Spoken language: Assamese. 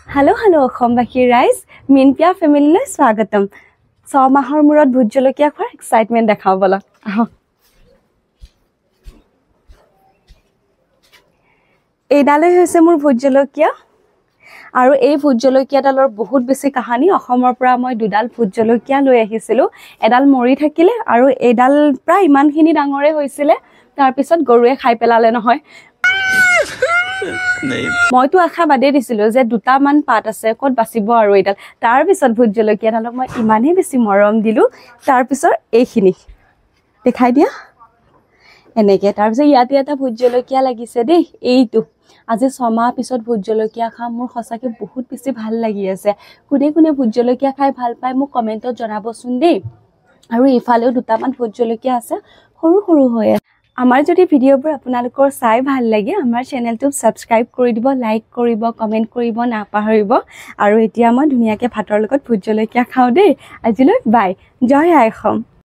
Hello, অসমবাসী ৰাইজ মিনপিয়া ফেমিলিলৈ স্বাগতম 6 মাহৰ মূৰত ভোট জলকীয়া খোৱাৰ এক্সাইটমেন্ট দেখাও বলা এইডালৈ হৈছে মোৰ ভোট জলকীয়া আৰু এই ভোট জলকীয়াডালৰ বহুত বেছি কাহানী অসমৰ পৰা মই দুডাল ভোট জলকীয়া লৈ আহিছিলো এডাল মৰি থাকিলে আৰু এডাল প্ৰায় ইমানখিনি ডাঙৰে হৈছিলে তাৰ পিছত গৰুৱে খাই পেলালে নহয় মইতো আশা বাদে দিছিলো যে দুটা মান পাত আছে কত বাচিব আৰু এডাল তাৰ পিছত ভোট জলকীয়াডালক মই ইমানেই বেছি মৰম দিলো তাৰ পিছত এইখিনি দেখাই দিয়া এনেকে তাৰ পিছত ইয়াতে এটা ভোট জলকীয়া লাগিছে দেই এইটো আজি 6 মাহ পিছত ভোট জলকীয়া খাম মোৰ সঁচাকে বহুত বেছি ভাল লাগি আছে কোনে কোনে ভোট জলকীয়া খাই ভাল পায় মোক কমেন্টত জনাবচোন দেই আৰু ইফালেও দুটামান ভোট জলকীয়া আছে সৰু সৰু হৈ আছে আমাৰ যদি ভিডিঅ'বোৰ আপোনালোকৰ চাই ভাল লাগে আমাৰ চেনেলটো সাবস্ক্ৰাইব কৰি দিব লাইক কৰিব কমেন্ট কৰিব নাপাহৰিব আৰু এতিয়া মই ধুনীয়াকে ভাতৰ লগত ভোট জলকীয়া খাও দেই আজিলৈ বাই জয় আই অসম